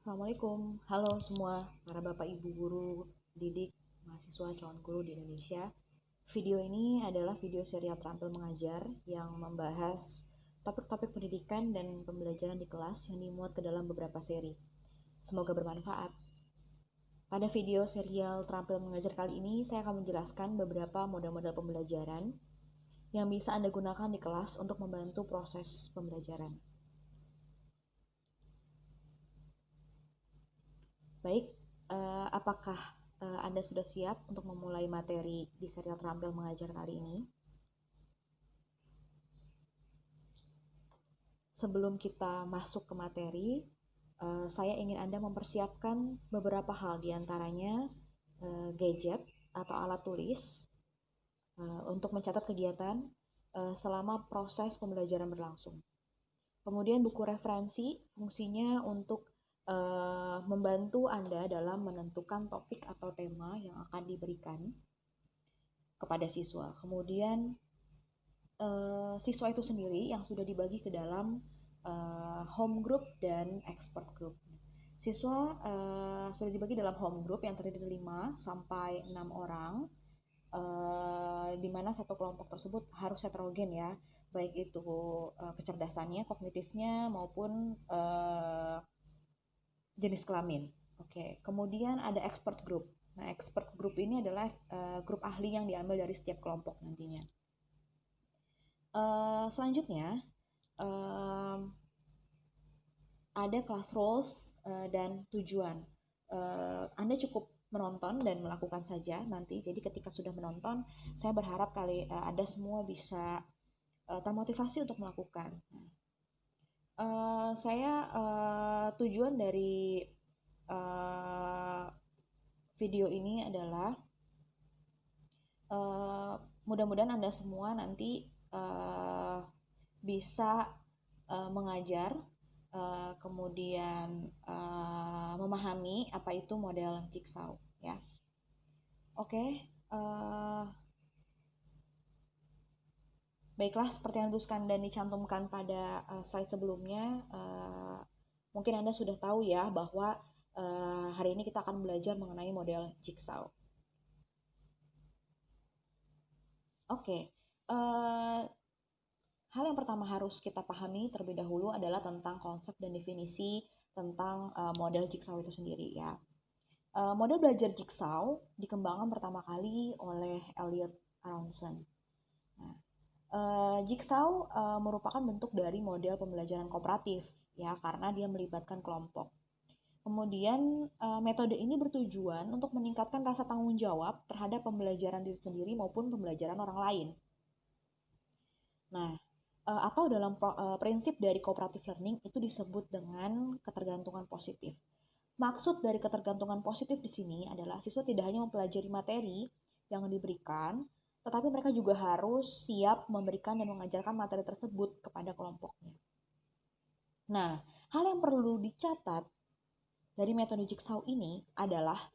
Assalamualaikum, halo semua para bapak ibu guru, didik, mahasiswa calon guru di Indonesia. Video ini adalah video serial terampil mengajar yang membahas topik-topik pendidikan dan pembelajaran di kelas yang dimuat ke dalam beberapa seri. Semoga bermanfaat. Pada video serial terampil mengajar kali ini, saya akan menjelaskan beberapa model-model pembelajaran yang bisa Anda gunakan di kelas untuk membantu proses pembelajaran. Baik, apakah Anda sudah siap untuk memulai materi di serial terampil mengajar kali ini? Sebelum kita masuk ke materi, saya ingin Anda mempersiapkan beberapa hal, diantaranya gadget atau alat tulis untuk mencatat kegiatan selama proses pembelajaran berlangsung. Kemudian buku referensi, fungsinya untuk membantu Anda dalam menentukan topik atau tema yang akan diberikan kepada siswa. Kemudian siswa itu sendiri yang sudah dibagi ke dalam home group dan expert group. Siswa sudah dibagi dalam home group yang terdiri dari 5 sampai 6 orang, di mana satu kelompok tersebut harus heterogen ya, baik itu kecerdasannya, kognitifnya, maupun jenis kelamin. Oke, kemudian ada expert group. Nah, expert group ini adalah grup ahli yang diambil dari setiap kelompok nantinya. Selanjutnya, ada class roles dan tujuan. Anda cukup menonton dan melakukan saja nanti. Jadi ketika sudah menonton, saya berharap Anda semua bisa termotivasi untuk melakukan. Tujuan dari video ini adalah mudah-mudahan Anda semua nanti bisa mengajar, kemudian memahami apa itu model jigsaw ya. Oke, baiklah, seperti yang dituliskan dan dicantumkan pada slide sebelumnya, mungkin Anda sudah tahu ya bahwa hari ini kita akan belajar mengenai model jigsaw. Oke, hal yang pertama harus kita pahami terlebih dahulu adalah tentang konsep dan definisi tentang model jigsaw itu sendiri ya. Model belajar jigsaw dikembangkan pertama kali oleh Elliot Aronson. Nah, jigsaw merupakan bentuk dari model pembelajaran kooperatif ya, karena dia melibatkan kelompok. Kemudian metode ini bertujuan untuk meningkatkan rasa tanggung jawab terhadap pembelajaran diri sendiri maupun pembelajaran orang lain. Nah, atau dalam prinsip dari cooperative learning itu disebut dengan ketergantungan positif. Maksud dari ketergantungan positif di sini adalah siswa tidak hanya mempelajari materi yang diberikan, tetapi mereka juga harus siap memberikan dan mengajarkan materi tersebut kepada kelompoknya. Nah, hal yang perlu dicatat dari metode jigsaw ini adalah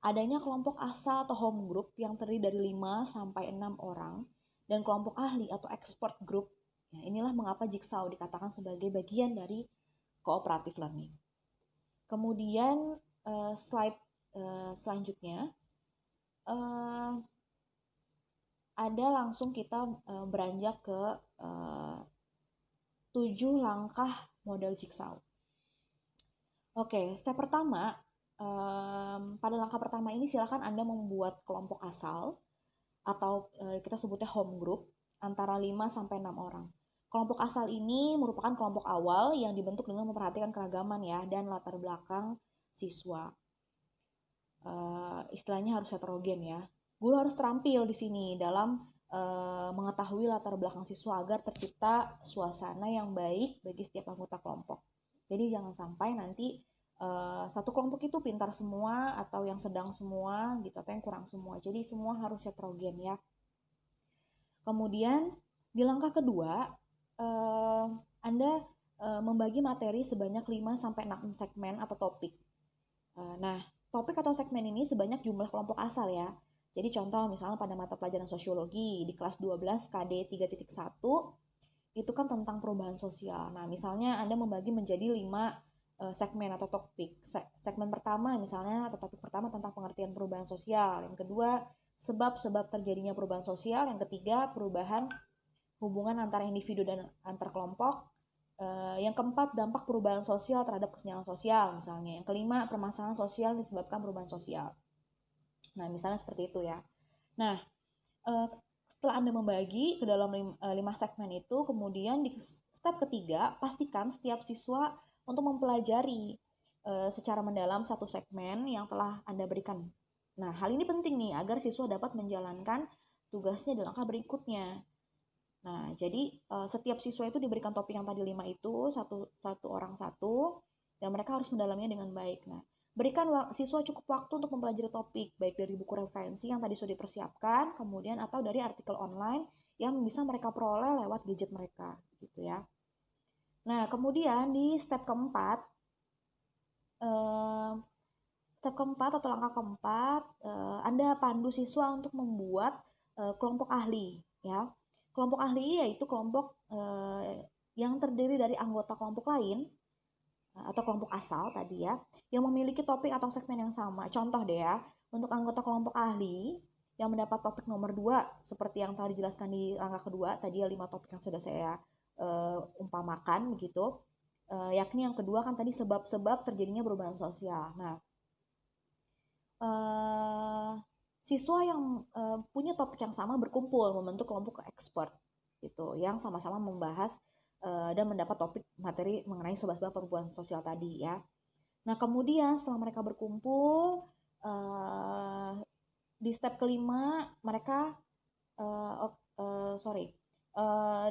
adanya kelompok asal atau home group yang terdiri dari 5 sampai 6 orang dan kelompok ahli atau expert group. Nah, inilah mengapa jigsaw dikatakan sebagai bagian dari cooperative learning. Kemudian slide selanjutnya ada langsung kita beranjak ke 7 langkah model jigsaw. Oke, step pertama, pada langkah pertama ini silakan Anda membuat kelompok asal atau kita sebutnya home group antara 5 sampai 6 orang. Kelompok asal ini merupakan kelompok awal yang dibentuk dengan memperhatikan keragaman ya dan latar belakang siswa. Istilahnya harus heterogen ya. Guru harus terampil di sini dalam mengetahui latar belakang siswa agar tercipta suasana yang baik bagi setiap anggota kelompok. Jadi jangan sampai nanti satu kelompok itu pintar semua atau yang sedang semua gitu atau yang kurang semua. Jadi semua harus heterogen ya. Kemudian di langkah kedua Anda membagi materi sebanyak 5 sampai 6 segmen atau topik. Nah, topik atau segmen ini sebanyak jumlah kelompok asal ya. Jadi contoh misalnya pada mata pelajaran sosiologi di kelas 12 KD 3.1 itu kan tentang perubahan sosial. Nah, misalnya Anda membagi menjadi 5 segmen atau topik. Segmen pertama misalnya atau topik pertama tentang pengertian perubahan sosial, yang kedua sebab-sebab terjadinya perubahan sosial, yang ketiga perubahan hubungan antara individu dan antar kelompok, yang keempat dampak perubahan sosial terhadap kesenjangan sosial misalnya, yang kelima permasalahan sosial disebabkan perubahan sosial. Nah misalnya seperti itu ya. Nah setelah Anda membagi ke dalam 5 segmen itu, kemudian di step ketiga pastikan setiap siswa untuk mempelajari secara mendalam satu segmen yang telah Anda berikan. Nah, hal ini penting nih agar siswa dapat menjalankan tugasnya di langkah berikutnya. Nah, jadi setiap siswa itu diberikan topik yang tadi 5 itu, satu orang satu, dan mereka harus mendalaminya dengan baik. Nah, berikan siswa cukup waktu untuk mempelajari topik, baik dari buku referensi yang tadi sudah dipersiapkan, kemudian atau dari artikel online yang bisa mereka peroleh lewat gadget mereka, gitu ya. Nah, kemudian di step keempat atau langkah keempat, Anda pandu siswa untuk membuat kelompok ahli, ya. Kelompok ahli yaitu kelompok yang terdiri dari anggota kelompok lain atau kelompok asal tadi ya, yang memiliki topik atau segmen yang sama. Contoh deh ya, untuk anggota kelompok ahli yang mendapat topik nomor 2 seperti yang tadi dijelaskan di langkah kedua, tadi ya 5 topik yang sudah saya umpamakan begitu. Yakni yang kedua kan tadi sebab-sebab terjadinya perubahan sosial. Nah, siswa yang punya topik yang sama berkumpul membentuk kelompok expert gitu yang sama-sama membahas dan mendapat topik materi mengenai sebab-sebab perubahan sosial tadi ya. Nah kemudian setelah mereka berkumpul di step kelima mereka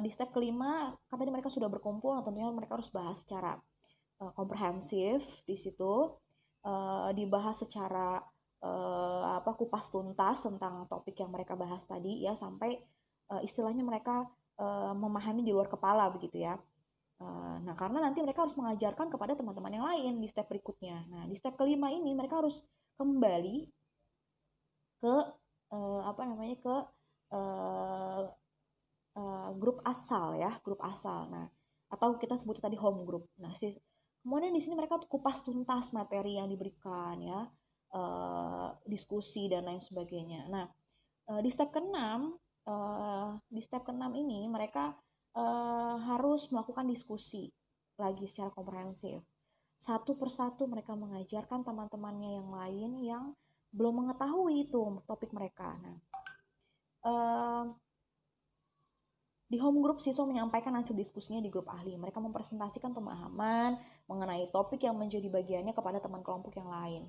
di step kelima kan tadi mereka sudah berkumpul, nah tentunya mereka harus bahas secara komprehensif di situ, dibahas secara kupas tuntas tentang topik yang mereka bahas tadi ya sampai istilahnya mereka memahami di luar kepala begitu ya. Nah karena nanti mereka harus mengajarkan kepada teman-teman yang lain di step berikutnya. Nah di step kelima ini mereka harus kembali ke ke grup asal ya, grup asal. Nah atau kita sebut tadi home group. Nah kemudian di sini mereka kupas tuntas materi yang diberikan ya, diskusi dan lain sebagainya. Nah, di step ke-6 ini mereka harus melakukan diskusi lagi secara komprehensif. Satu persatu mereka mengajarkan teman-temannya yang lain yang belum mengetahui itu topik mereka. Nah, di home group, siswa menyampaikan hasil diskusinya di grup ahli. Mereka mempresentasikan pemahaman mengenai topik yang menjadi bagiannya kepada teman kelompok yang lain.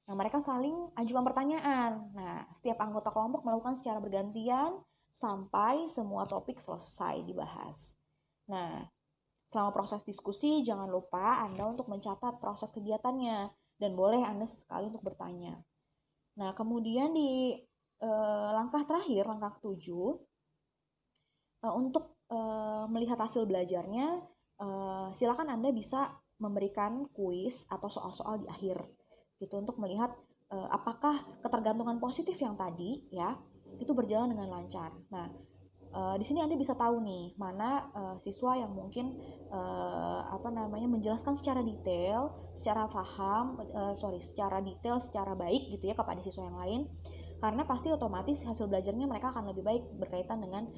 Nah, mereka saling ajukan pertanyaan. Nah, setiap anggota kelompok melakukan secara bergantian sampai semua topik selesai dibahas. Nah, selama proses diskusi, jangan lupa Anda untuk mencatat proses kegiatannya dan boleh Anda sesekali untuk bertanya. Nah, kemudian di langkah terakhir, langkah ke-7, untuk melihat hasil belajarnya, silakan Anda bisa memberikan kuis atau soal-soal di akhir gitu untuk melihat apakah ketergantungan positif yang tadi ya itu berjalan dengan lancar. Nah, di sini Anda bisa tahu nih mana siswa yang mungkin menjelaskan secara detail, secara detail, secara baik gitu ya kepada siswa yang lain. Karena pasti otomatis hasil belajarnya mereka akan lebih baik berkaitan dengan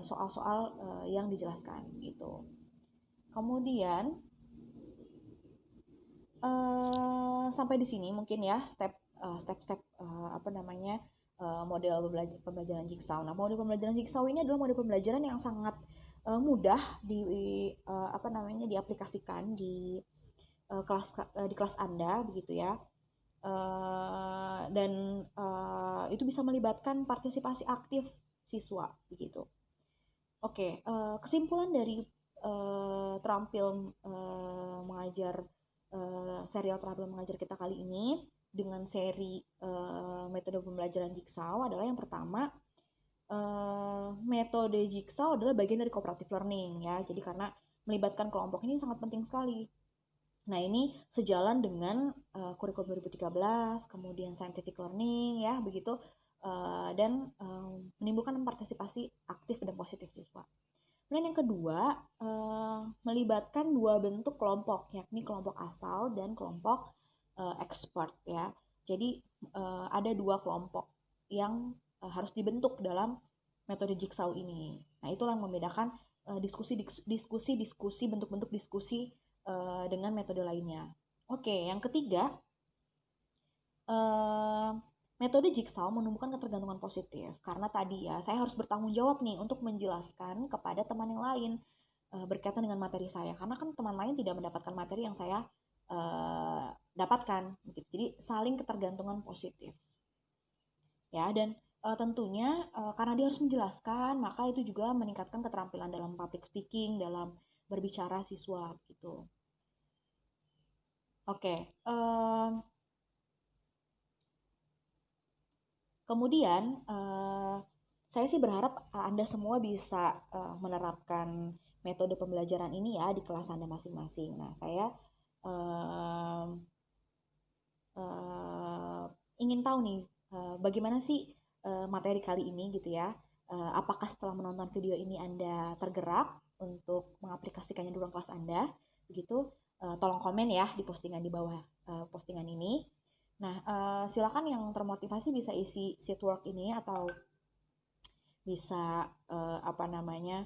soal-soal yang dijelaskan gitu. Kemudian sampai di sini mungkin ya step-step model pembelajaran Jigsaw. Nah, model pembelajaran Jigsaw ini adalah model pembelajaran yang sangat mudah diaplikasikan di kelas Anda begitu ya. Dan itu bisa melibatkan partisipasi aktif siswa begitu. Oke, kesimpulan dari terampil mengajar serial terampil mengajar kita kali ini dengan seri metode pembelajaran Jigsaw adalah yang pertama, metode Jigsaw adalah bagian dari cooperative learning ya. Jadi karena melibatkan kelompok ini sangat penting sekali. Nah, ini sejalan dengan kurikulum 2013, kemudian scientific learning ya, begitu dan menimbulkan partisipasi aktif dan positif siswa. Kemudian yang kedua, melibatkan dua bentuk kelompok, yakni kelompok asal dan kelompok expert ya. Jadi ada dua kelompok yang harus dibentuk dalam metode jigsaw ini. Nah, itulah yang membedakan diskusi bentuk-bentuk diskusi dengan metode lainnya. Oke, yang ketiga, eh, metode jigsaw menumbuhkan ketergantungan positif karena tadi ya saya harus bertanggung jawab nih untuk menjelaskan kepada teman yang lain berkaitan dengan materi saya karena kan teman lain tidak mendapatkan materi yang saya dapatkan gitu. Jadi saling ketergantungan positif ya dan tentunya karena dia harus menjelaskan maka itu juga meningkatkan keterampilan dalam public speaking, dalam berbicara siswa gitu. Oke, kemudian saya sih berharap Anda semua bisa menerapkan metode pembelajaran ini ya di kelas Anda masing-masing. Nah, saya eh, eh, ingin tahu nih bagaimana sih materi kali ini gitu ya. Apakah setelah menonton video ini Anda tergerak untuk mengaplikasikannya di ruang kelas Anda? Begitu, tolong komen ya di postingan di bawah postingan ini. Nah, silakan yang termotivasi bisa isi sheet work ini atau bisa apa namanya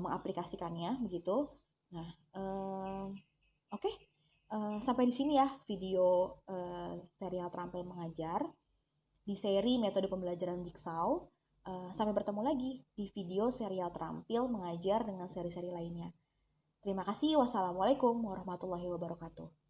mengaplikasikannya begitu. Nah, oke, sampai di sini ya video serial Terampil Mengajar di seri metode pembelajaran Jigsaw. Sampai bertemu lagi di video serial Terampil Mengajar dengan seri-seri lainnya. Terima kasih. Wassalamualaikum warahmatullahi wabarakatuh.